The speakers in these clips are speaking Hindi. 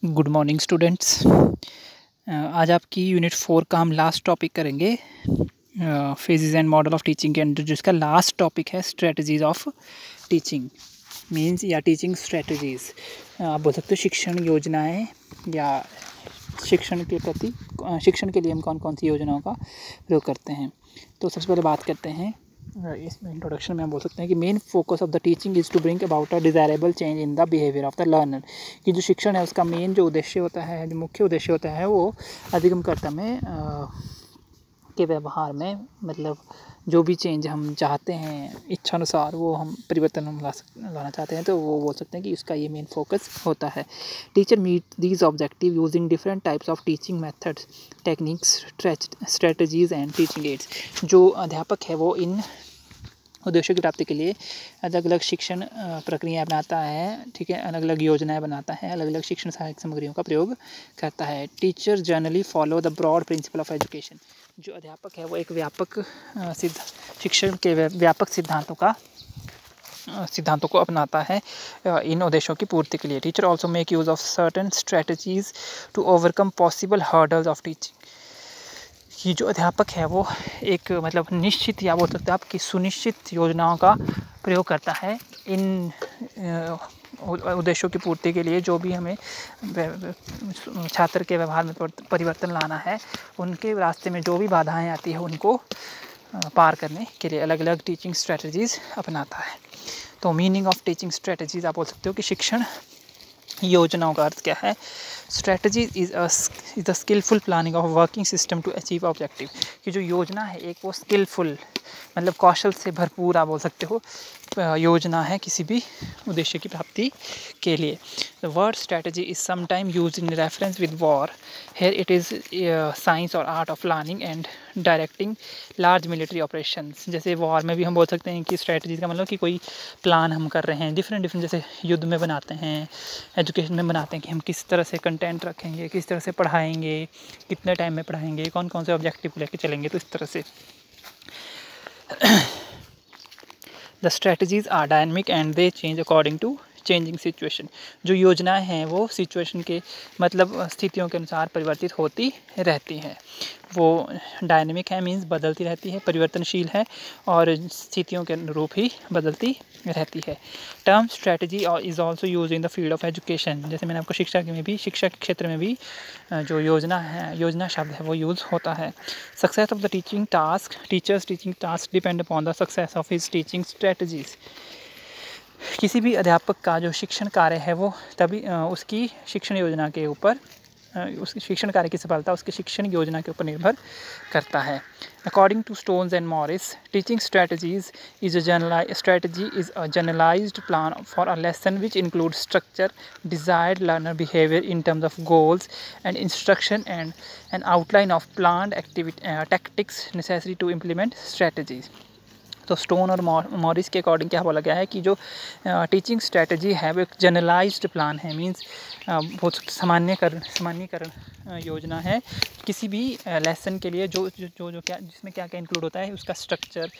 Good morning students. आज आपकी यूनिट 4 का हम लास्ट टॉपिक करेंगे phases and model of teaching के अंदर, जिसका लास्ट टॉपिक है स्ट्रेटजीज ऑफ टीचिंग मींस या टीचिंग स्ट्रेटजीज। आप बोल सकते हो शिक्षण योजनाएं या शिक्षण के प्रति शिक्षण के लिए हम कौन कौन सी योजनाओं का प्रयोग करते हैं। तो सबसे पहले बात करते हैं, इस इंट्रोडक्शन में हम बोल सकते हैं कि main focus of the teaching is to bring about a desirable change in the behaviour of the learner. कि जो शिक्षण है उसका मेन जो उद्देश्य होता है, जो मुख्य उद्देश्य होता है, वो अधिगमकर्ता में के व्यवहार में, मतलब जो भी चेंज हम चाहते हैं इच्छानुसार, वो हम परिवर्तन हम लाना चाहते हैं, तो वो बोल सकते हैं कि इसका ये मेन फोकस होता है। Teacher meet these objective using different types of teaching methods, techniques, strategies and teaching aids. जो अध्यापक है वो इन उद्देश्यों की प्राप्ति के लिए अलग अलग शिक्षण प्रक्रियाएं बनाता है, ठीक है, अलग अलग योजनाएं बनाता है, अलग अलग शिक्षण सहायक सामग्रियों का प्रयोग करता है। Teacher generally follow the broad principle of education. जो अध्यापक है वो एक व्यापक शिक्षण के व्यापक सिद्धांतों को अपनाता है इन उद्देश्यों की पूर्ति के लिए। Teacher also make use of certain strategies to overcome possible hurdles of teaching. कि जो अध्यापक है वो एक मतलब निश्चित या बोल सकते हैं आपकी सुनिश्चित योजनाओं का प्रयोग करता है इन उद्देश्यों की पूर्ति के लिए। जो भी हमें छात्र के व्यवहार में परिवर्तन लाना है, उनके रास्ते में जो भी बाधाएं आती है उनको पार करने के लिए अलग अलग टीचिंग स्ट्रेटजीज अपनाता है। तो मीनिंग ऑफ टीचिंग स्ट्रेटजीज आप बोल सकते हो कि शिक्षण योजनाओं का अर्थ क्या है। Strategy is the skilful planning of working system to achieve objective. कि जो योजना है एक वो स्किलफुल मतलब कौशल से भरपूर आप बोल सकते हो योजना है किसी भी उद्देश्य की प्राप्ति के लिए। The word strategy is sometime use in reference with war. Here it is science और art of planning and directing large military operations. जैसे वॉर में भी हम बोल सकते हैं कि स्ट्रेटजी का मतलब कि कोई प्लान हम कर रहे हैं डिफरेंट जैसे युद्ध में बनाते हैं, एजुकेशन में बनाते हैं कि हम किस तरह से कंटेंट रखेंगे, किस तरह से पढ़ाएंगे, कितने टाइम में पढ़ाएंगे, कौन कौन से ऑब्जेक्टिव लेके चलेंगे। तो इस तरह से the strategies are dynamic and they change according to changing situation. जो योजनाएं हैं वो सिचुएशन के मतलब स्थितियों के अनुसार परिवर्तित होती रहती हैं। वो डायनेमिक है मींस बदलती रहती है, परिवर्तनशील है और स्थितियों के अनुरूप ही बदलती रहती है। Term strategy is also use in the field of education. जैसे मैंने आपको शिक्षा के क्षेत्र में भी जो योजना शब्द है वो यूज़ होता है। Success of the teaching task, teachers teaching task depend upon the success of his teaching strategies. किसी भी अध्यापक का जो शिक्षण कार्य है वो तभी उसकी शिक्षण योजना के ऊपर उसकी शिक्षण कार्य की सफलता उसकी शिक्षण योजना के ऊपर निर्भर करता है। According to Stones and Morris, teaching strategies is a generalised plan for a lesson which include structure, desired learner behaviour in terms of goals and instruction and an outline of planned tactics necessary to implement strategies. तो स्टोन और मॉरिस के अकॉर्डिंग क्या बोला गया है कि जो टीचिंग स्ट्रेटजी है वो एक जनरलाइज्ड प्लान है, मींस बहुत सामान्यकरण योजना है किसी भी लेसन के लिए जो जो जो, जो क्या जिसमें क्या क्या इंक्लूड होता है, उसका स्ट्रक्चर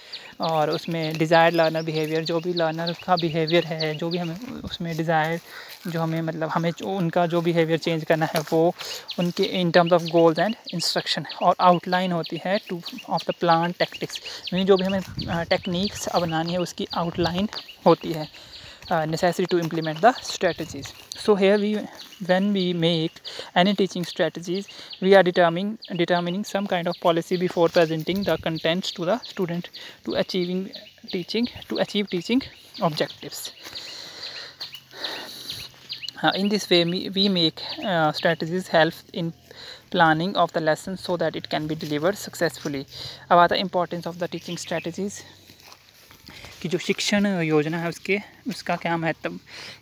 और उसमें डिज़ायर्ड लर्नर बिहेवियर, जो भी लर्नर का बिहेवियर है, जो भी हमें उसमें डिज़ायर जो हमें मतलब हमें उनका जो बिहेवियर चेंज करना है वो उनके इन terms of goals and instruction. और आउटलाइन होती है two of the plan tactics, mean जो भी हमें टेक्निक्स अपनानी है उसकी आउटलाइन होती है necessary to implement the strategies. So here when we make any teaching strategies, we are determining some kind of policy before presenting the contents to the student to achieve teaching objectives. In this way we make strategies help in planning of the lesson so that it can be delivered successfully. About the importance of the teaching strategies, कि जो शिक्षण योजना है उसका क्या महत्व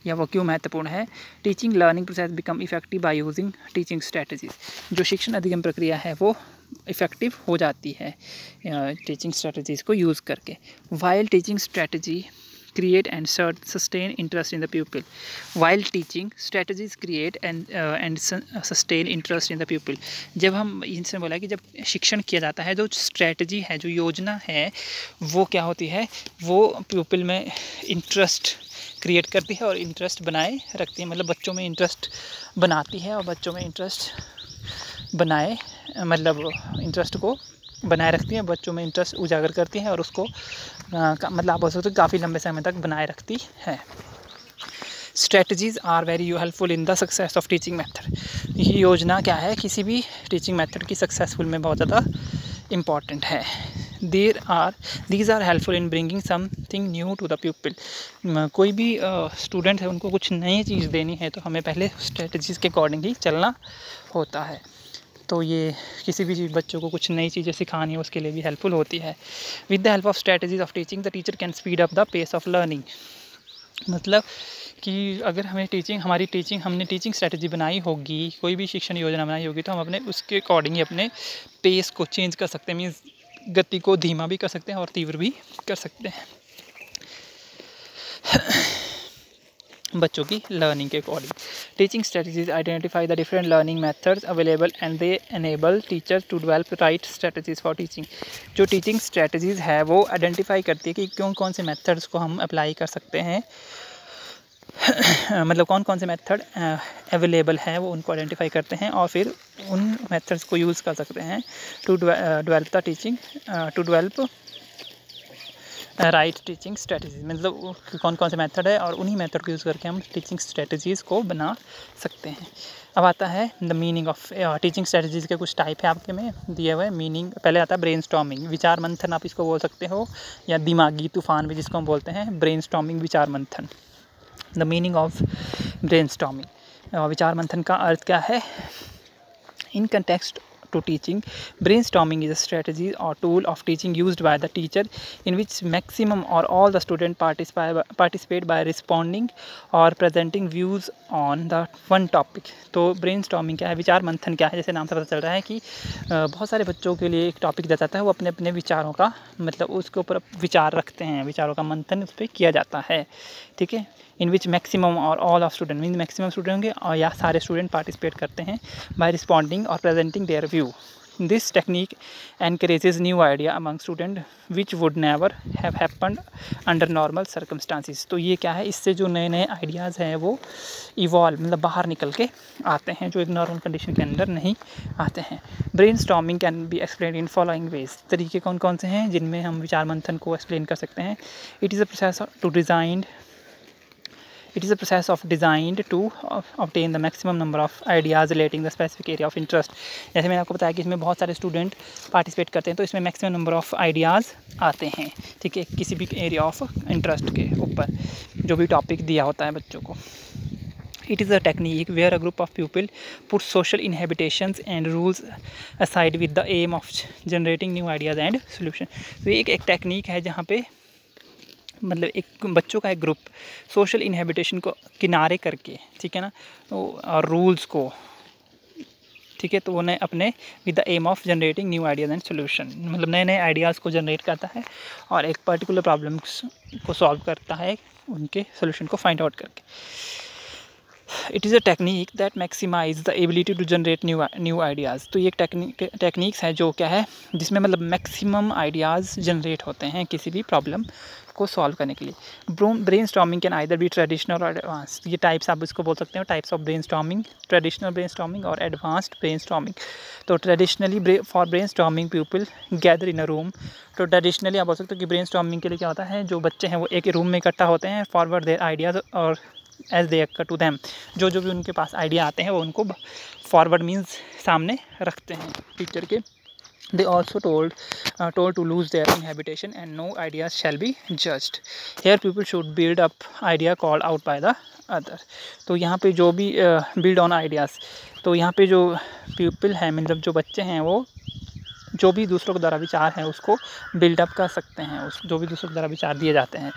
या वो क्यों महत्वपूर्ण है। Teaching learning process become effective by using teaching strategies. जो शिक्षण अधिगम प्रक्रिया है वो इफ़ेक्टिव हो जाती है टीचिंग स्ट्रेटजीज़ को यूज़ करके। While teaching strategy create and sustain interest in the pupil. While teaching, strategies create and sustain interest in the pupil. जब हम इनसे बोला कि जब शिक्षण किया जाता है, जो स्ट्रेटजी है, जो योजना है, वो क्या होती है, वो प्यूपिल में इंटरेस्ट क्रिएट करती है और इंटरेस्ट बनाए रखती है, मतलब बच्चों में इंटरेस्ट बनाती है और बच्चों में इंटरेस्ट बनाए मतलब इंटरेस्ट को बनाए रखती है, बच्चों में इंटरेस्ट उजागर करती है और उसको मतलब आप बोल सकते हो काफ़ी लंबे समय तक बनाए रखती है। Strategies are very helpful in the success of teaching method. ये योजना क्या है, किसी भी टीचिंग मेथड की सक्सेसफुल में बहुत ज़्यादा इम्पॉर्टेंट है। These are helpful in bringing something new to the pupil. कोई भी स्टूडेंट है, उनको कुछ नई चीज़ देनी है तो हमें पहले स्ट्रेटजीज़ के अकॉर्डिंग ही चलना होता है। तो ये किसी भी बच्चों को कुछ नई चीज़ें सिखानी है उसके लिए भी हेल्पफुल होती है। With the help of strategies of teaching the teacher can speed up the pace of learning. मतलब कि अगर हमने टीचिंग स्ट्रेटजी बनाई होगी, कोई भी शिक्षण योजना बनाई होगी, तो हम अपने उसके अकॉर्डिंग ही अपने पेस को चेंज कर सकते हैं, मीन्स गति को धीमा भी कर सकते हैं और तीव्र भी कर सकते हैं बच्चों की लर्निंग के according. Teaching strategies identify the different learning methods available and they enable teachers to develop right strategies for teaching. जो टीचिंग स्ट्रेटजीज है वो आइडेंटिफाई करती है कि कौन से मेथड्स को हम अप्लाई कर सकते हैं मतलब कौन से मेथड अवेलेबल हैं वो उनको आइडेंटिफाई करते हैं और फिर उन मेथड्स को यूज़ कर सकते हैं to develop right teaching strategies. मतलब कौन से मेथड है और उन्हीं मेथड को यूज़ करके हम टीचिंग स्ट्रेटजीज़ को बना सकते हैं। अब आता है the meaning of teaching strategies के कुछ टाइप है आपके में दिए हुए। मीनिंग पहले आता है ब्रेनस्टॉर्मिंग, विचार मंथन आप इसको बोल सकते हो, या दिमागी तूफान भी जिसको हम बोलते हैं, ब्रेनस्टॉर्मिंग विचार मंथन। द मीनिंग ऑफ ब्रेनस्टॉर्मिंग, विचार मंथन का अर्थ क्या है। In context to teaching, brainstorming is a strategy or tool of teaching used by the teacher in which maximum or all the student participate by responding or presenting views on the one topic। तो brainstorming क्या है, विचार मंथन क्या है, जैसे नाम से पता चल रहा है कि बहुत सारे बच्चों के लिए एक टॉपिक दिया जाता है, वो अपने अपने विचारों का मतलब उसके ऊपर विचार रखते हैं, विचारों का मंथन उस पर किया जाता है, ठीक है। इन विच मैक्सिमम और all of student mean maximum student होंगे और या सारे स्टूडेंट पार्टिसिपेट करते हैं बाय रिस्पॉन्डिंग और presenting there view. This technique encourages new idea among student which would never have happened under normal circumstances. तो ये क्या है, इससे जो नए नए आइडियाज़ हैं वो इवॉल्व मतलब बाहर निकल के आते हैं, जो एक नॉर्मल कंडीशन के अंदर नहीं आते हैं। Brainstorming can be explain in following veg. तरीके कौन से हैं जिनमें हम विचार मंथन को एक्सप्लेन कर सकते हैं। It is a process of designed to obtain the maximum number of ideas relating the specific area of interest। जैसे मैंने आपको बताया कि इसमें बहुत सारे स्टूडेंट पार्टिसिपेट करते हैं तो इसमें मैक्सिमम नंबर ऑफ आइडियाज़ आते हैं, ठीक है, किसी भी एरिया ऑफ इंटरेस्ट के ऊपर जो भी टॉपिक दिया होता है बच्चों को। It is a technique where a group of people put social inhibitions and rules aside with the aim of generating new ideas and solution। तो ये एक टेक्निक है जहाँ पे मतलब एक बच्चों का एक ग्रुप सोशल इनहिबिटेशन को किनारे करके, ठीक है ना, और रूल्स को, ठीक है, तो उन्हें अपने with the aim of generating new ideas and solution मतलब नए नए आइडियाज़ को जनरेट करता है और एक पर्टिकुलर प्रॉब्लम्स को सॉल्व करता है उनके सोल्यूशन को फाइंड आउट करके। It is a technique that maximize the ability to generate new ideas. तो ये टेक्निक्स है जो क्या है जिसमें मतलब मैक्सिमम आइडियाज़ जनरेट होते हैं किसी भी प्रॉब्लम को सॉल्व करने के लिए। Brainstorming can either be traditional और एडवांस। ये टाइप्स आप इसको बोल सकते हो, types of brainstorming, traditional brainstorming और एडवांस्ड ब्रेनस्टॉर्मिंग। तो traditionally for brainstorming people gather in a room. तो ट्रेडिशनली आप बोल सकते हो कि ब्रेनस्टॉर्मिंग के लिए क्या होता है, जो बच्चे हैं वो एक रूम में इकट्ठा होते हैं, फॉरवर्ड देयर आइडियाज़ और as they occur to them, जो भी उनके पास आइडिया आते हैं वो उनको फॉरवर्ड मीन्स सामने रखते हैं टीचर के। They also told to lose their inhibition and no ideas shall be judged. Here people should build up idea called out by the other। तो यहाँ पे जो भी build on ideas, तो यहाँ पे जो pupil है मतलब जो बच्चे हैं वो जो भी दूसरों के द्वारा विचार हैं उसको बिल्डअप कर सकते हैं, उस जो भी दूसरों के द्वारा विचार दिए जाते हैं,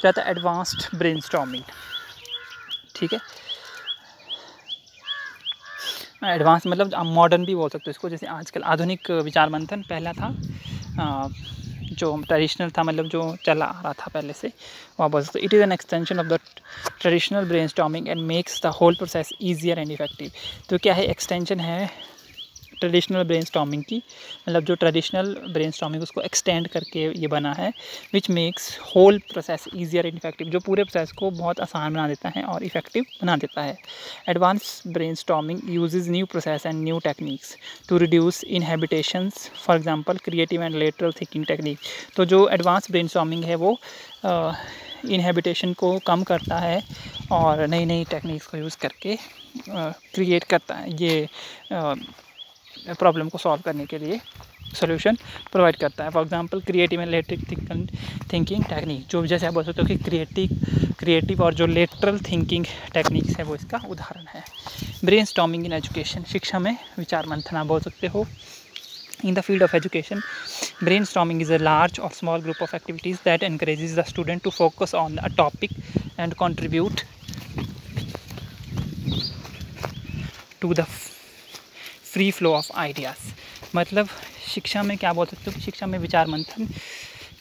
रहता है एडवांस्ड ब्रेनस्टॉर्मिंग, ठीक है। एडवांस मतलब आप मॉडर्न भी बोल सकते हो इसको, जैसे आजकल आधुनिक विचार मंथन पहला था जो ट्रेडिशनल था, मतलब जो चला आ रहा था पहले से, वह बोल सकते। It is an extension of the traditional brainstorming and makes the whole process easier and effective. तो क्या है, एक्सटेंशन है ट्रेडिशनल ब्रेनस्टॉर्मिंग की, मतलब जो ट्रेडिशनल ब्रेनस्टॉर्मिंग उसको एक्सटेंड करके ये बना है, which makes whole process easier and effective, जो पूरे प्रोसेस को बहुत आसान बना देता है और इफेक्टिव बना देता है। Advance brainstorming uses new process and new techniques to reduce inhibitions, for example creative and lateral thinking technique. तो जो एडवांस ब्रेनस्टॉर्मिंग है वो इनहेबिटेशन को कम करता है और नई नई टेक्निक्स को यूज़ करके क्रिएट करता है, ये प्रॉब्लम को सॉल्व करने के लिए सॉल्यूशन प्रोवाइड करता है। For example creative and lateral thinking technique, जो जैसे आप बोल सकते हो कि क्रिएटिव और जो लेटरल थिंकिंग टेक्निक्स है वो इसका उदाहरण है। ब्रेनस्टॉर्मिंग इन एजुकेशन, शिक्षा में विचार मंथन आप बोल सकते हो। In the field of education, brainstorming is a large or small group of activities that encourages the student to focus on a topic and contribute to the free flow of ideas. मतलब शिक्षा में क्या बोल सकते हो, शिक्षा में विचार मंथन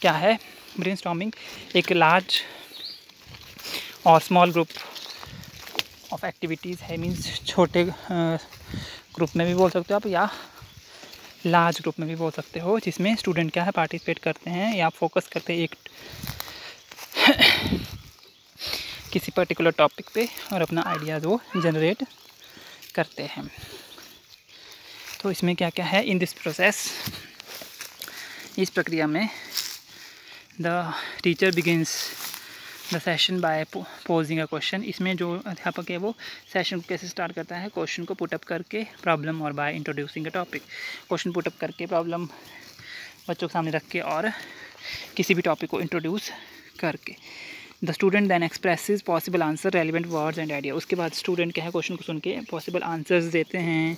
क्या है, ब्रेनस्टॉर्मिंग एक लार्ज और स्मॉल ग्रुप ऑफ एक्टिविटीज़ है, मीन्स छोटे ग्रुप में भी बोल सकते हो आप या लार्ज ग्रुप में भी बोल सकते हो, जिसमें स्टूडेंट क्या है पार्टिसिपेट करते हैं या फोकस करते हैं एक किसी पर्टिकुलर टॉपिक पे और अपना आइडियाज़ वो जनरेट करते हैं। तो इसमें क्या क्या है, इन दिस प्रोसेस, इस प्रक्रिया में the teacher begins the session by posing a question. इसमें जो अध्यापक है वो सेशन को कैसे स्टार्ट करता है, क्वेश्चन को पुटअप करके, प्रॉब्लम और by introducing a topic. Question put up करके, प्रॉब्लम बच्चों के सामने रख के और किसी भी टॉपिक को इंट्रोड्यूस करके। The student then expresses possible answer, relevant words and idea. उसके बाद स्टूडेंट क्या है, क्वेश्चन को सुन के पॉसिबल आंसर्स देते हैं,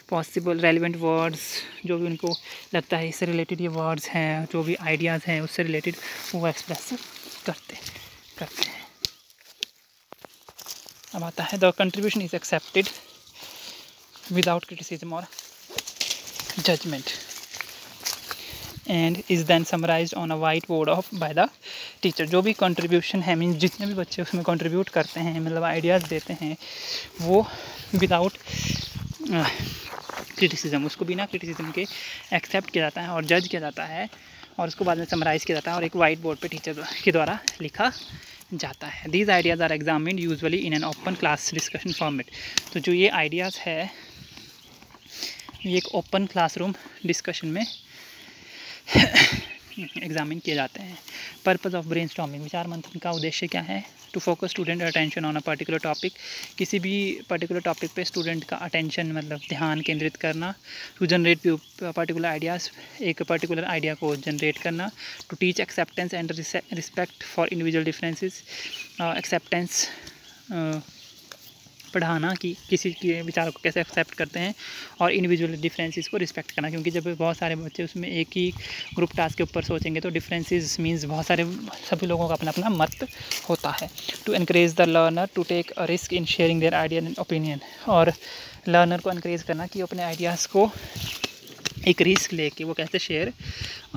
पॉसिबल रेलिवेंट वर्ड्स, जो भी उनको लगता है इससे रिलेटेड ये वर्ड्स हैं, जो भी आइडियाज़ हैं उससे रिलेटेड वो एक्सप्रेस करते हैं। अब आता है the contribution is accepted without criticism और judgement and is then summarised on a white board of by the teacher. जो भी कंट्रीब्यूशन है, मीन्स जितने भी बच्चे उसमें कंट्रीब्यूट करते हैं, मतलब आइडियाज़ देते हैं, वो विदाउट क्रिटिसिज्म, उसको बिना क्रिटिसिज्म के एक्सेप्ट किया जाता है और जज किया जाता है और उसको बाद में समराइज़ किया जाता है और एक वाइट बोर्ड पे टीचर के द्वारा लिखा जाता है। These ideas are examined usually in an open class discussion format. तो जो ये आइडियाज़ है ये एक ओपन क्लासरूम डिस्कशन में एग्जामिन किए जाते हैं। पर्पज़ ऑफ ब्रेनस्टॉर्मिंग, विचार मंथन का उद्देश्य क्या है, to focus student attention on a particular topic, किसी भी पर्टिकुलर टॉपिक पे स्टूडेंट का अटेंशन मतलब ध्यान केंद्रित करना, टू जनरेट पर्टिकुलर आइडियाज़, एक पर्टिकुलर आइडिया को जनरेट करना, to teach acceptance and respect for individual differences, acceptance पढ़ाना कि किसी के विचारों को कैसे एक्सेप्ट करते हैं और इंडिविजुअल डिफरेंसेस को रिस्पेक्ट करना, क्योंकि जब बहुत सारे बच्चे उसमें एक ही ग्रुप टास्क के ऊपर सोचेंगे तो डिफरेंसेस मींस बहुत सारे सभी लोगों का अपना अपना मत होता है। To encourage the learner to take a risk in sharing their idea and opinion, और लर्नर को एनकरेज करना कि अपने आइडियाज़ को एक रिस्क लेके वो कैसे शेयर,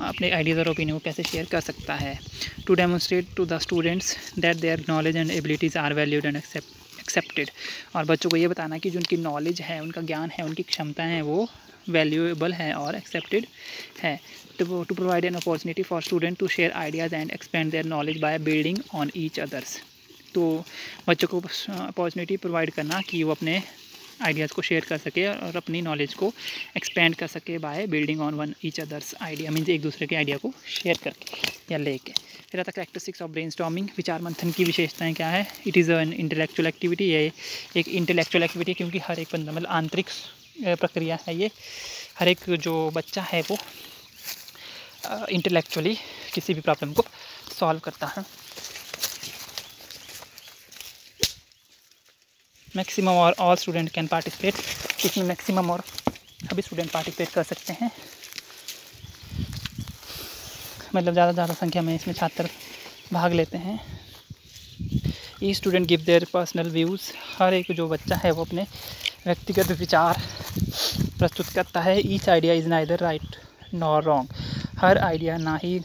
अपने आइडियाज़ और ओपिनियन को कैसे शेयर कर सकता है। To demonstrate to the students that their knowledge and abilities are valued and accepted, और बच्चों को ये बताना कि जो उनकी नॉलेज है, उनका ज्ञान है, उनकी क्षमताएं हैं वो वैल्यूएबल है और एक्सेप्टेड है। To provide an opportunity for student to share ideas and expand their knowledge by building on each others. तो बच्चों को अपॉर्चुनिटी प्रोवाइड करना कि वो अपने आइडियाज़ को शेयर कर सके और अपनी नॉलेज को एक्सपेंड कर सके bye building on one each others idea, means एक दूसरे के आइडिया को शेयर करके या लेके। फिर आता कैरेक्टरिस्टिक्स ऑफ ब्रेनस्टॉर्मिंग, विचार मंथन की विशेषताएं क्या है। It is an intellectual activity, ये एक इंटेलेक्चुअल एक्टिविटी क्योंकि हर एक बंदा मतलब आंतरिक प्रक्रिया है ये, हर एक जो बच्चा है वो इंटेलेक्चुअली किसी भी प्रॉब्लम को सॉल्व करता है। मैक्सिमम और ऑल स्टूडेंट कैन पार्टिसिपेट, इसमें मैक्सिमम और सभी स्टूडेंट पार्टिसिपेट कर सकते हैं, मतलब ज़्यादा संख्या में इसमें छात्र भाग लेते हैं। Each student give their personal views, हर एक जो बच्चा है वो अपने व्यक्तिगत विचार प्रस्तुत करता है। Each idea is neither right nor wrong, her idea ना ही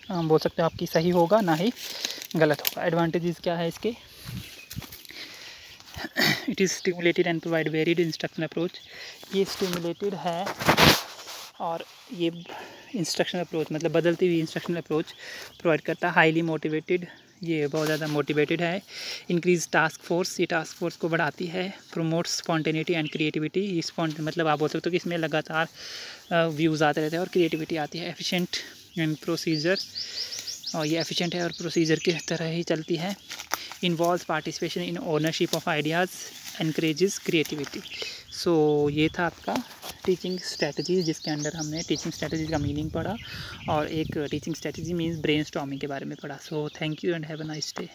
बोल सकते हो आपकी सही होगा ना ही गलत होगा। एडवांटेजेस क्या है इसके? It is stimulated and provide varied instruction approach. ये स्टिमुलेटेड है और ये इंस्ट्रक्शन अप्रोच मतलब बदलती हुई इंस्ट्रक्शन अप्रोच प्रोवाइड करता है। हाईली मोटिवेटेड, ये बहुत ज़्यादा मोटिवेटेड है। इंक्रीज टास्क फोर्स, ये टास्क फोर्स को बढ़ाती है। प्रोमोट्स स्पॉन्टेनिटी एंड क्रिएटिविटी, मतलब आप बोल सकते हो कि इसमें लगातार व्यूज़ आते रहते हैं और क्रिएटिविटी आती है। एफिशिएंट एंड प्रोसीजर, और ये एफिशिएंट है और प्रोसीजर की तरह ही चलती है। Involve participation in ownership of ideas, encourages creativity. So ये था आपका टीचिंग स्ट्रेटजी, जिसके अंडर हमने टीचिंग स्ट्रेटजी का मीनिंग पढ़ा और एक टीचिंग स्ट्रेटजी मीन्स ब्रेनस्टॉर्मिंग के बारे में पढ़ा। So thank you and have a nice day.